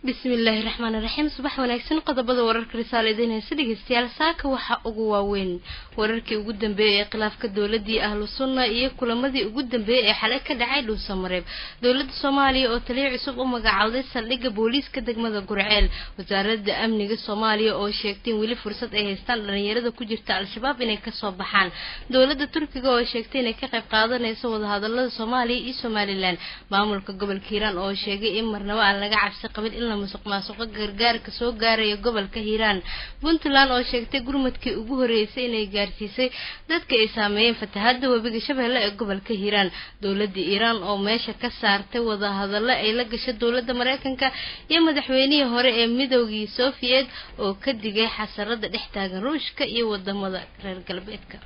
بسم الله الرحمن الرحيم صباح وناكسن قضبض وررك رسالة دينا سيديغستيال ساكا وحا ugu waaweyn wararkii ugu dambeeyay ee khilaafka dawladii ahlu sunna iyo kulamadii ugu dambeeyay ee xalay ka dhacay Dhuusamareeb dawladda Soomaaliya oo taliye cusub u magacaawday saldhigga booliiska degmada Gurceel wasaaradda amniga Soomaaliya oo sheegtay in weli fursad ay haystaan dhalinyarada ku jirta al-shabaab inay ka soo baxaan dawladda Turkiga oo sheegtay inay ka qayb qaadanayso wada hadallada Soomaaliya iyo Somaliland maamulka gobolka Hiiraan oo sheegay in marnaba aan laga cabsi qabin in musuqmaasuqa gargaarka soo gaaraya gobolka Hiiraan Puntland oo sheegtay gurmadkii ugu horeysay inay gaarsiisay dadka ay saameeyeen fatahaadda webiga Shabeelle ee gobolka Hiiraan dawladda Iiraan oo meesha ka saartay wada hadallo ay la gashay dawladda Mareykanka iyo madaxweynihii hore ee midowgii Soviet oo ka digay xasarada dhex taagan Ruushka iyo wadamada reer galbeedka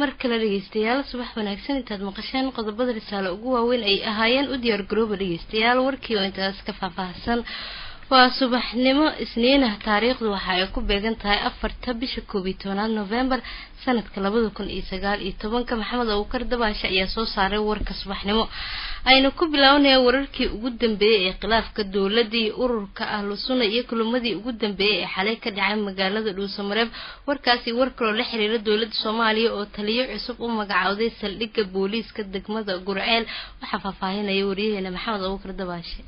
markale dhageystayaal subax wanaagsan intaad maqasheen qodobada risaalo ugu waaweyn ay ahaayeen u diyaar garooba dhageystayaal warkii oo intaas ka faahfaahsan waa subaxnimo isniin ah taariikhdu waxa ay ku beegan tahay 4 bisha 12 November sanadka 2019 Maxamed Abuukar Dabaasha ayaa soo saaray warka subaxnimo ayna ku bilawnay wararkii ugu dambeeyay ee khilaafka dawladda ururka ahlu sunna iyo kulamadii ugu dambeeyay ee xalay ka dhacay magaalada Dhuusamareeb warkaasi warkoo la xiriira dawladda Soomaaliya oo taliye cusub u magacaawday saldhigga booliiska degmada Gurceel waxa faahfaahinaya wariyaheena Maxamed Abuukar Dabaasha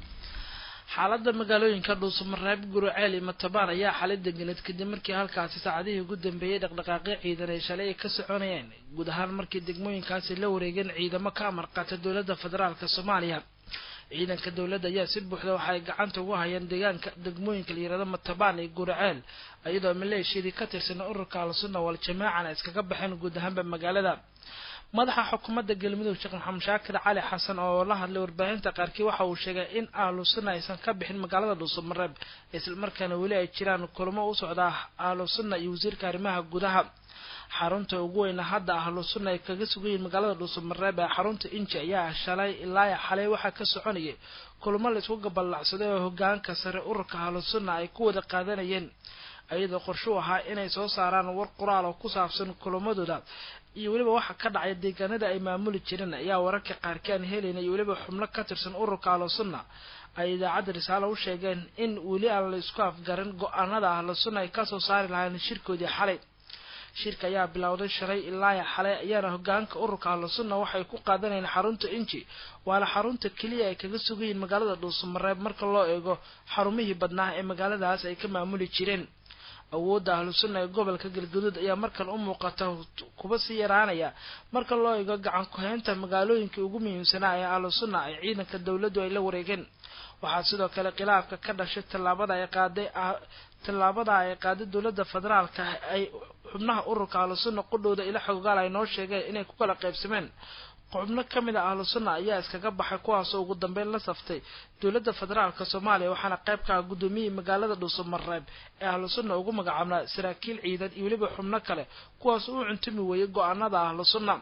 xaaladda magaalooyinka Dhuusamareeb Gurceel iyo Matabaan ayaa xalay deganeed kadib markii halkaasi saacadihii ugu dambeeyay dhaqdhaqaaqyo ciidan ay shalay ka soconayeen guud ahaan markii degmooyinkaasi la wareegeen ciidamo ka amar qaata dawladda federaalka Soomaaliya ciidanka dawladda ayaa si buuxda waxa ay gacanta ugu hayaan deegaanka degmooyinka liirada Matabaan iyo Gurceel iyadoo maleeshiyadii ka tirsan ururka al-sunna wal jamaaca iskaga baxeen guud ahaan magaalada madaxa xukuumadda galmudug Sheekh Maxamed Shaakir Cali Xasan oo la hadlay warbaahinta qaarkii waxa uu sheegay in ahlu sunna aysan ka bixin magaalada Dhuusamareeb isla markaana wali ay jiraan kulamo u socda ahlu sunna iyo wasiirka arrimaha gudaha xarunta ugu weyn hadda ahlu sunna ay kaga sugayeen magaalada Dhuusamareeb ee xarunta Inji ayaa shalay ilaa xalay waxa ka soconayay kulamo la isku gabalacsaday oo hoggaanka sare ururka ahlu sunna ay ku wada qaadanayeen ayadoo qorsho ahaa inay soo saaraan war qoraal oo ku saabsan kulamadooda iyo waliba waxa ka dhacay deegaanada ay maamuli jireen ayaa wararka qaarkaan helayay waliba xubno ka tirsan ururka al-sunna ay idaacadda risaalo u sheegeen in wali aan la isku afgaran go'aanada al-sunna ay ka soo saari lahayn shirkoodii xalay shirka ayaa bilowday shalay ilaa xalay ayaana hoggaanka ururka al-sunna waxay ku qaadanayeen xarunta Inji waana xarunta kaliya ay kaga sugayeen magaalada Dhuusamareeb marka loo eego xarumihii badnaa ee magaaladaas ay ka maamuli jireen awoodda ahlu sunna ee gobolka Galgaduud ayaa markan u muuqata kuba si yaraanaya marka loo eego gacan ku haynta magaalooyinka ugu muhiimsanaa ee ahlu sunna ay ciidanka dawladdu ay la wareegeen waxa sidoo kale khilaafka ka dhashay tallaabada ay qaaday dawladda federaalka ay xubnaha ururka ahlu sunna qudhooda ila xogaal ay noo sheegeen inay ku kala qaybsameen xubno kamid ah ahlu sunna ayaa iskaga baxay kuwaas oo ugu dambeyn la saftay dawladda federaalka Soomaaliya waxaana qayb ka ah gudoomiyay magaalada Dhuusamareeb ee ahlu sunna ugu magacaabna saraakiil ciidan iyo waliba xubno kale kuwaas oo cuntumi weeyay go'aanada ahlu sunna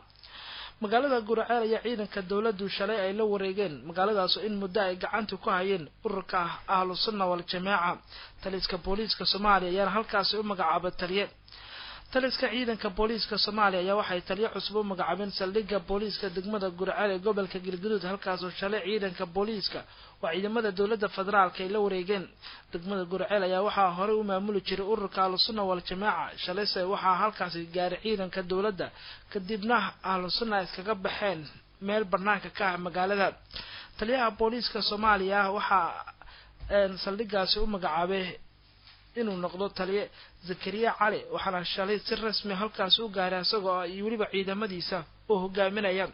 magaalada Gurceel ayaa ciidanka dawladdu shalay ay la wareegeen magaaladaas in muddo ay gacanta ku hayeen ururka ahlu sunna wal jamaaca taliska booliiska Soomaaliya ayaa halkaas u magacaabay taliska ciidanka booliiska Soomaaliya ayaa waxay taliye cusub u magacaabeen saldhigga booliiska degmada Gurceel ee gobolka Galgaduud halkaas oo shalay ciidanka booliiska waa ciidamada dawladda federaalka ay la wareegeen degmada Gurceel ayaa waxa hore u maamuli jiray ururka al-sunna wal jamaaca shalay waxa halkaas gaaray ciidanka dawladda kadibna al-sunna iskaga baxeen meel banaanka ka ah magaalada taliyaha booliiska Soomaaliya waxa saldhiggaasi u magacaabay inuu noqdo taliye Zakariya Cali waxaana shalay si rasmi halkaas u gaaray asagoo iyo waliba ciidamadiisa oo hogaaminaya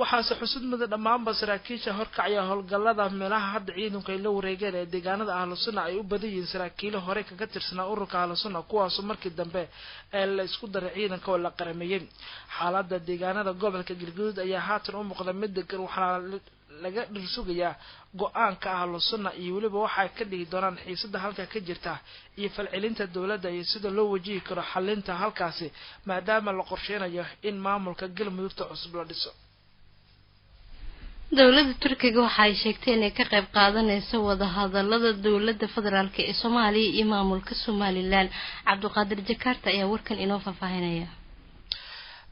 waxaase xusud mid dhammaan saraakiisha horkacaya howlgallada meelaha hadda ciidanku ay la wareegeen ee deegaanada ahlu sunna ay u badiyeen saraakiil hore kaga tirsanaa ururka ahlu sunna kuwaas markii dambe ee la isku daray ciidanka oo la qarameeyay xaaladda deegaanada gobolka Galgaduud ayaa haatan u muuqda mid degan waxaana laga dhirsugayaa go'aanka ahlu sunna iyo waliba waxa ka dhigi doonaan xiisada halka ka jirta iyo falcelinta dawladda iyo sida loo wajihi karo xalinta halkaasi maadaama la qorsheenayo in maamulka galmudugta cusub la dhiso dawladda Turkiga waxa ay sheegtay inay ka qayb qaadanayso wada hadallada dawladda federaalka ee Soomaaliya iyo maamulka Somaliland Cabduqaadir Jakarta ayaa warkan inoo faahfaahinaya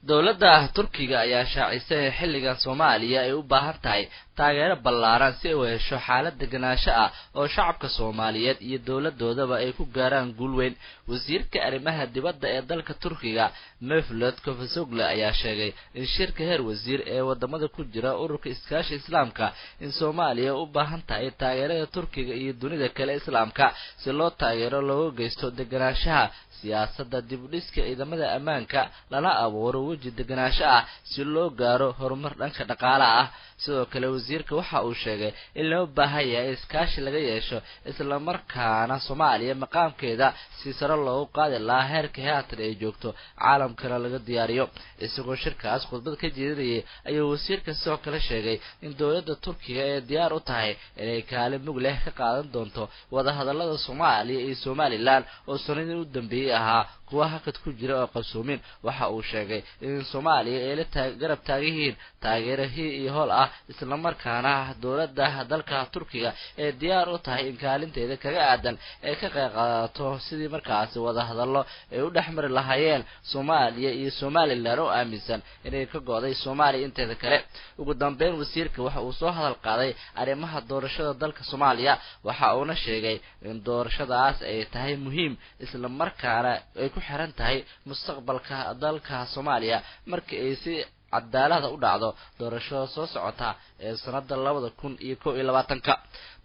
dowladda Turkiga ayaa shaacisay xilligan Soomaaliya ay u baahan tahay taageero ballaaran si ay u hesho xaalad deganaansho ah oo shacabka Soomaaliyeed iyo dowladoodaba ay ku gaaraan guul weyn. Wasiirka arrimaha dibadda ee dalka Turkiga Mevlut Cavusoglu ayaa sheegay in shirka heer wasiir ee wadamada ku jira ururka iskaashi Islaamka in Soomaaliya u baahan tahay taageerada Turkiga iyo dunida kale Islaamka si loo taageero looga geysto deganaanshaha siyaasadda dib u dhiska ciidamada ammaanka lana abuuro waji deganaansho ah si loo gaaro horumar dhanka dhaqaalaha ah. sidoo kale wasiirka waxa uu sheegay in loo baahan yahay iskaashi laga yeesho isla markaana Soomaaliya maqaamkeeda si sare loogu qaadi lahaa heerka haatan ay joogto caalamkana laga diyaariyo. isagoo shirkaas khudbad ka jeedinayay ayuu wasiirka sidoo kale sheegay in dowladda Turkiga ay diyaar u tahay inay kaalin mug leh ka qaadan doonto wada hadallada Soomaaliya iyo Somaliland oo sanadii u dambeeyay ahaa kuwa hakad ku jira oo qabsoomin. waxa uu sheegay in Soomaaliya ay la garab taagan taageerahii iyo hool ah isla markaana dowladda dalka Turkiga ee diyaar u tahay in kaalinteeda kaga aadan ay ka qayb qaadato sidii markaas wada hadallo ay u dhaxmari lahaayeen Soomaaliya iyo Somaliland oo aaminsan inay ka go'day Soomaaliya inteeda kale. ugu dambeyn wasiirka waxa uu soo hadal qaaday arrimaha doorashada dalka Soomaaliya waxa uuna sheegay in doorashadaas ay tahay muhiim isla markaana ay ku xiran tahay mustaqbalka dalka Soomaaliya markii ay si cadaalad u dhacdo doorashada soo socota ee sanada 2021.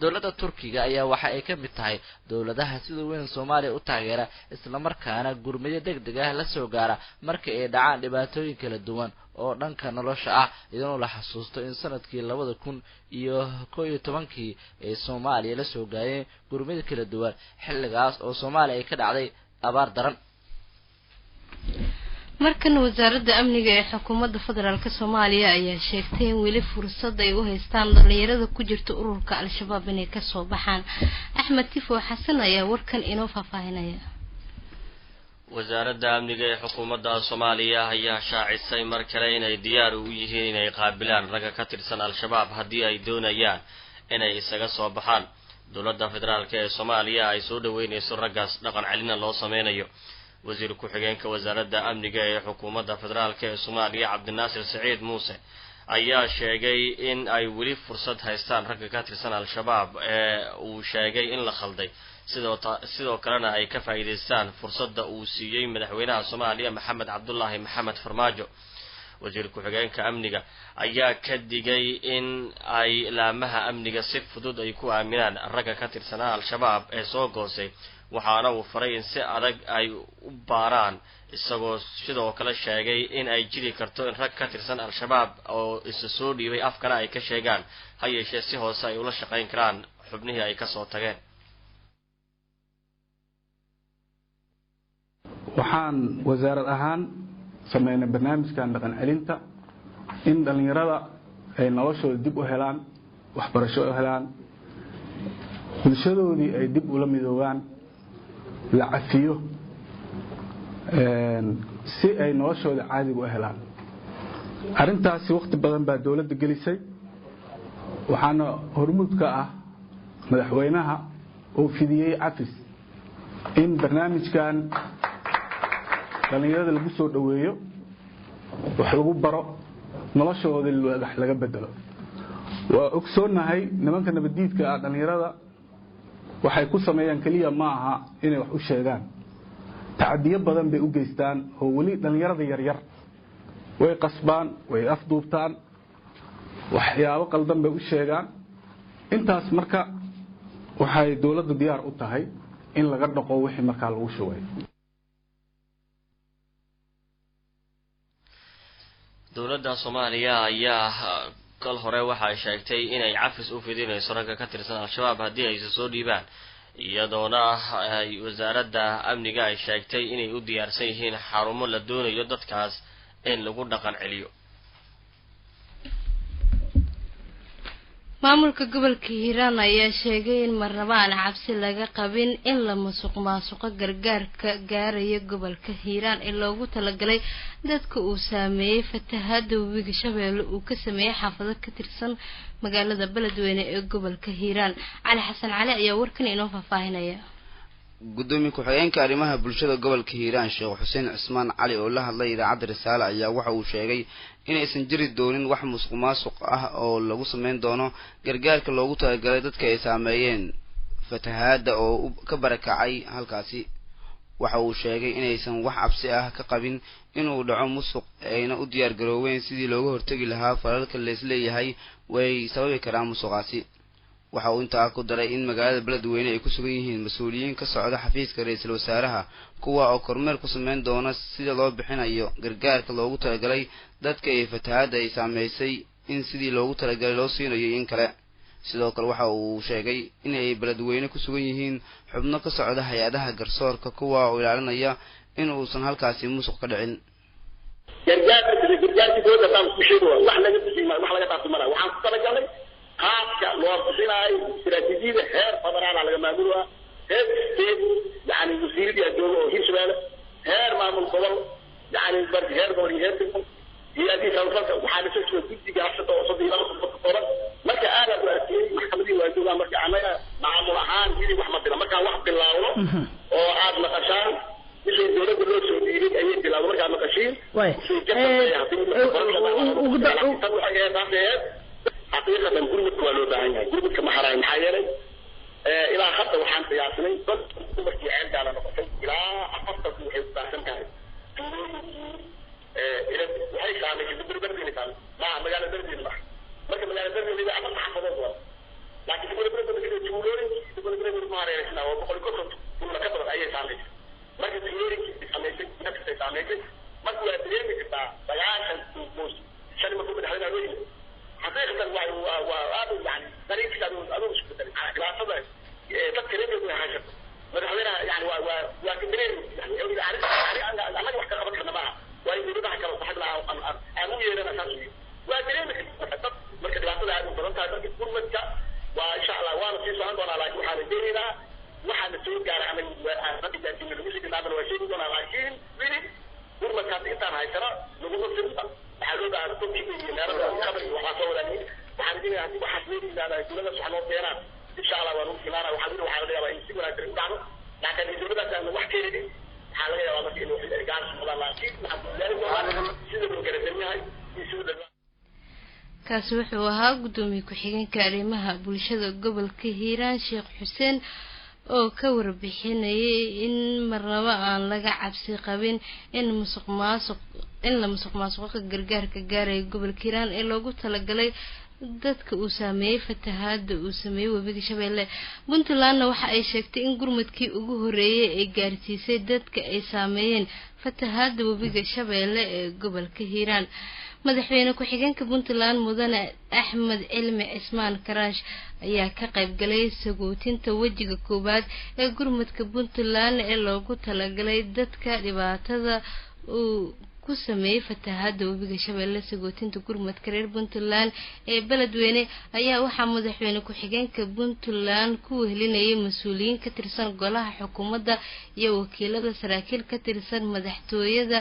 dowladda Turkiga ayaa waxa ay ka mid tahay dowladaha sida weyn Soomaaliya u taageera isla markaana gurmado degdeg ah la soo gaara markii ay dhacaan dhibaatooyin kala duwan oo dhanka nolosha ah. iyadoo la xasuusto in sanadkii 2011 ee Soomaaliya la soo gaareen gurmado kala duwan xilligaas oo Soomaaliya ay ka dhacday abaar daran. markan wasaaradda amniga ee xukuumadda federaalka Soomaaliya ayaa sheegtay in weli fursad ay u haystaan dhalinyarada ku jirta ururka Al-Shabaab inay ka soo baxaan. Axmed Tifo Xasan ayaa warkan inoo faafahinaya. wasaaradda amniga ee xukuumadda Soomaaliya ayaa shaacisay mar kale inay diyaar u yihiin inay qaabilaan ragga ka tirsan Al-Shabaab haddii ay doonayaan inay isaga soo baxaan. dowladda federaalka ee Soomaaliya ay soo dhaweynayso raggaas dhaqan celina loo sameynayo. wasiir ku-xigeenka wasaaradda amniga ee xukuumadda federaalka ee Soomaaliya Cabdinaasir Saciid Muuse ayaa sheegay in ay weli fursad haystaan ragga ka tirsan Al-Shabaab ee uu sheegay in la khalday sidoo kalena ay ka faa'iideystaan fursadda uu siiyay madaxweynaha Soomaaliya Maxamed Cabdullaahi Maxamed Farmaajo. wasiir ku-xigeenka amniga ayaa ka digay in ay laamaha amniga si fudud ay ku aaminaan ragga ka tirsan Al-Shabaab ee soo goosay waxaana uu faray in si adag ay u baaraan isagoo sidoo kale sheegay in ay jiri karto in rag ka tirsan Al-Shabaab oo isu soo dhiibay afkana ay ka sheegaan ha yeeshee si hoose ay ula shaqayn karaan xubnihii ay ka soo tageen. waxaan wasaarad ahaan sameynay barnaamijkan dhaqan celinta in dhalinyarada ay noloshooda dib u helaan waxbarasho u helaan bulshadoodii ay dib ula midoobaan la cafiyo si ay noloshooda caadiga u helaan. arrintaasi waqti badan baa dawladda gelisay waxaana hormuud ka ah madaxweynaha oo fidiyay cafis in barnaamijkan dhalinyarada lagu soo dhaweeyo wax lagu baro noloshooda wax laga bedelo. waa ogsoonahay nimanka nabadiidka ah dhalinyarada waxay ku sameeyaan kaliya ma aha inay wax u sheegaan tacadiyo badan bay u geystaan oo wali dhalinyarada yar yar way qasbaan way afduubtaan waxyaabo qaldan bay u sheegaan. intaas marka waxay dawladda diyaar u tahay in laga dhaqo wixii markaa lagu shugay. dowladda Soomaaliya ayaa kal hore waxa ay sheegtay inay cafis u fidinayso ragga ka tirsan Al-Shabaab haddii ay soo dhiibaan iyadoona ay wasaaradda amniga ay sheegtay inay u diyaarsan yihiin xarumo la doonayo dadkaas in lagu dhaqan celiyo. maamulka gobolka Hiiraan ayaa sheegay in marnaba aan cabsi laga qabin in la musuqmaasuqo gargaarka gaaraya gobolka Hiiraan ee loogu talagalay dadka uu saameeyay fatahaada webiga Shabeelle uu ka sameeyay xaafado ka tirsan magaalada Beledweyne ee gobolka Hiiraan. Cali Xasan Cali ayaa warkan inoo faafahinaya. gudoomiye ku-xigeenka arrimaha bulshada gobolka Hiiraan Sheekh Xuseen Cismaan Cali oo la hadlay idaacadda Risaale ayaa waxa uu sheegay inaysan jiri doonin wax musuqmaasuq ah oo lagu sameyn doono gargaarka loogu talagalay dadka ay saameeyeen fatahaada oo ka barakacay halkaasi. waxa uu sheegay inaysan wax cabsi ah ka qabin inuu dhaco musuq ayna u diyaar garooween sidii looga hortagi lahaa falalka la isleeyahay way sababi karaan musuqaasi. waxa uu intaa ku daray in magaalada Beledweyne ay ku sugan yihiin mas'uuliyiin ka socda xafiiska ra'iisul wasaaraha kuwa oo kormeer ku sameyn doona sida loo bixinayo gargaarka loogu talagalay dadka ay fatahaada ay saameysay in sidii loogu talagalay loo siinayo in kale. sidoo kale waxa uu sheegay in ay Beledweyne ku sugan yihiin xubno ka socda hay'adaha garsoorka kuwa oo ilaalinaya in uusan halkaasi musuq ka dhicin. gargaarka dowladda baan ku sheegay wax laga bixiyay wax laga taasumana waxaan ku talagalay qaabka loo bixinayo istiraatiijiyada heer federaal laga maamulo heer state yani wasiirada dowladda oo hirshabeelle heer maamul gobol yani heer gobol iyo heer degmo iyo adii sababta waxaa la soo guddiga hafsada oo sodiyada qoran marka aad u arkay maxkamadii waa joogaa marka anaga maamul ahaan sidii wax ma bila marka wax bilaawno oo aad maqashaan wixii dowladda loo soo dhiibay ayay bilaawdo marka maqashiin حقيقة قربك ولو بعينها قربك ما حراي محايلة إلى خطة وحان سياسني ضد قربك يعند على نقطة إلى أفضل وحي وطاحسن كاري إلى وحي كامل يدبر بردين كامل ما مجال بردين بح مركب مجال بردين إذا أفضل حفظه لكن تقول بردين كده تقولون تقول بردين ما رأينا إحنا وبقول كتب كل كتب أي سامي مركب تقولين ساميك نفس ساميك مركب يدرين كده بيعشان موس شان ما كنا حنا نقول حقيقة وهذا يعني طريق كانوا مش بدل على صدق تذكرين من حاجة مرحبا يعني وكبرين يعني عارف أنا وقت خبرت أنا معه وين يريد حكي صاحب لا أنا يريد أنا أساسي وكبرين مركز العصر هذا برضه هذا كل مكة وإن شاء الله وانا في سؤال وانا لاقي واحد دينا واحد مسؤول قال عن نبي تأتي من الموسيقى نعمل وشيء وانا لاقين بيني كل مكة إنسان هاي ترى نقول سلطة حلو على كل شيء نرى خبر وحصولني وحدين عندي وحسنين على كل سبحانه وتعالى إن شاء الله ونوصل لنا وحدين وحاول يا رئيس ولا ترجعنا لكن إذا بدأت أن وحكي لي حاول يا رئيس إنه في الإرجاع سبحان الله أكيد لأنه سيد الجريمة هاي يسود kaasi wuxuu ahaa gudoomiye ku-xigeenka arrimaha bulshada gobolka Hiiraan Sheekh Xuseen oo ka warbixinayay in marnaba aan laga cabsi qabin in la musuqmaasuqa gargaarka gaaray gobolka Hiiraan ee loogu talagalay dadka uu saameeyay fatahaada uu sameeyay webiga Shabeelle. Puntland waxa ay sheegtay in gurmadkii ugu horeeyay ay gaarsiisay dadka ay saameeyeen fatahaada webiga Shabeelle ee gobolka Hiiraan. madaxweyne ku-xigeenka Puntland mudane Axmed Cilmi Cismaan Karaash ayaa ka qayb galay sagootinta wajiga koobaad ee gurmadka Puntland ee loogu talagalay dadka dhibaatada uu ku sameeyay fatahaada webiga Shabeelle. sagootinta gurmadka reer Puntland ee Beledweyne ayaa waxaa madaxweyne ku-xigeenka Puntland ku wehelinayay mas'uuliyiin ka tirsan golaha xukuumadda iyo wakiilada saraakiil ka tirsan madaxtooyada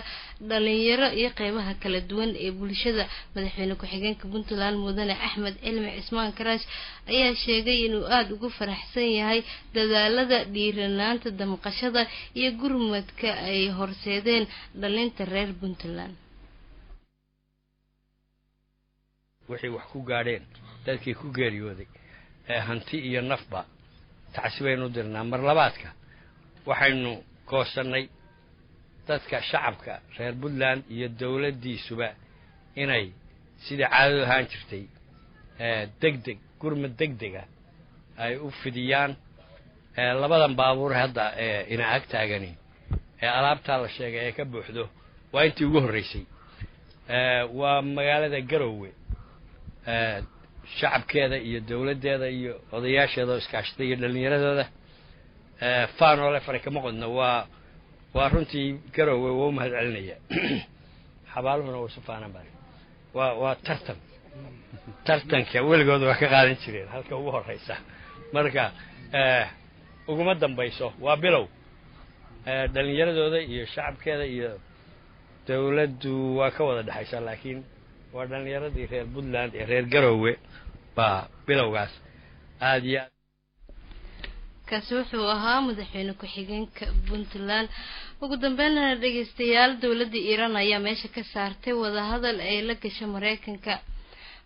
dhalinyaro iyo qaybaha kala duwan ee bulshada. madaxweyne ku-xigeenka Puntland mudane Axmed Cilmi Cismaan Karaash ayaa sheegay inuu aad ugu faraxsan yahay dadaalada dhiiranaanta damqashada iyo gurmadka ay horseedeen dhalinta reer Puntland. waxay wax ku gaadheen dadkii ku geeriyooday hanti iyo nafba tacsibaynu dirnaa mar labaadka waxaynu goosanay dadka shacabka reer Puntland iyo dawladdiisuba inay sida caado ahaan jirtay degdeg gurmad degdega ay u fidiyaan labadan baabuur hadda ina ag taagani alaabta la sheegay ee ka buuxdo waa intii ugu horeysay waa magaalada Garowe shacabkeeda iyo dawladdeeda iyo odayaasheeda iskaashaday iyo dhalinyaradooda faanole farka maqodna waa runtii Garowe oo mahad celinaya xabaaluhuna oo safaanan baa waa tartanka weligood waa ka qaadan jireen halka ugu horeysa marka uguma dambayso waa bilow dhalinyaradooda iyo shacabkeeda iyo dawladdu waa ka wada dhaxaysa laakiin waa dhalinyaradii reer Puntland ee reer Garowe baa bilowgaas aad iyo kaasi wuxuu ahaa madaxweyne ku-xigeenka Puntland. ugu dambeynna dhageystayaal dawladda Iran ayaa meesha ka saartay wadahadal ay la gashay Mareykanka.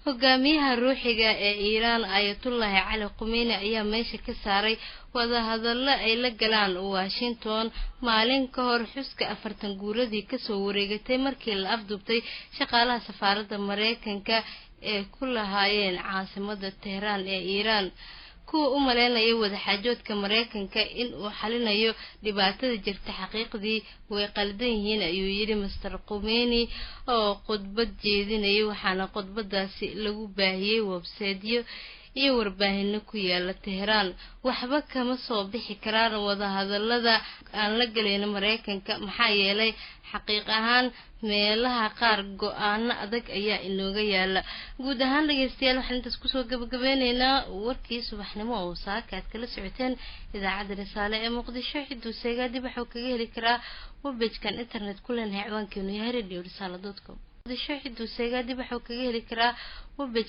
hogaamiyaha ruuxiga ee Iran Ayatollah Ali Khamenei ayaa meesha ka saaray wadahadallo ay la galaan Washington maalin ka hor xuska 40 guuradii ka soo wareegatay markii la afduubtay shaqaalaha safaaradda Mareykanka ee ku lahaayeen caasimadda Tehran ee Iran. kuwa u maleynaya wadaxaajoodka Mareykanka in uu xalinayo dhibaatada jirta xaqiiqdii way qaldan yihiin ayuu yiri Mr. Khamenei oo khudbad jeedinayay waxaana khudbadaasi lagu baahiyay website-yo iyo warbaahinno ku yaala Tehran. waxba kama soo bixi karaan wadahadallada aan la galeyno Mareykanka maxaa yeelay xaqiiq ahaan meelaha qaar go'aano adag ayaa inooga yaala. guud ahaan dhageystayaal waxaan intaas kusoo gabagabeynaynaa warkii subaxnimo oo saakaad kala socoteen idaacadda Risaale ee Muqdisho. ciduu seegaadib waxuu kaga heli karaa webpage-kan internet ku leenahay ciwaankeenu yahay radio risala.com. ciduu seegaadib waxuu kaga heli karaa webpage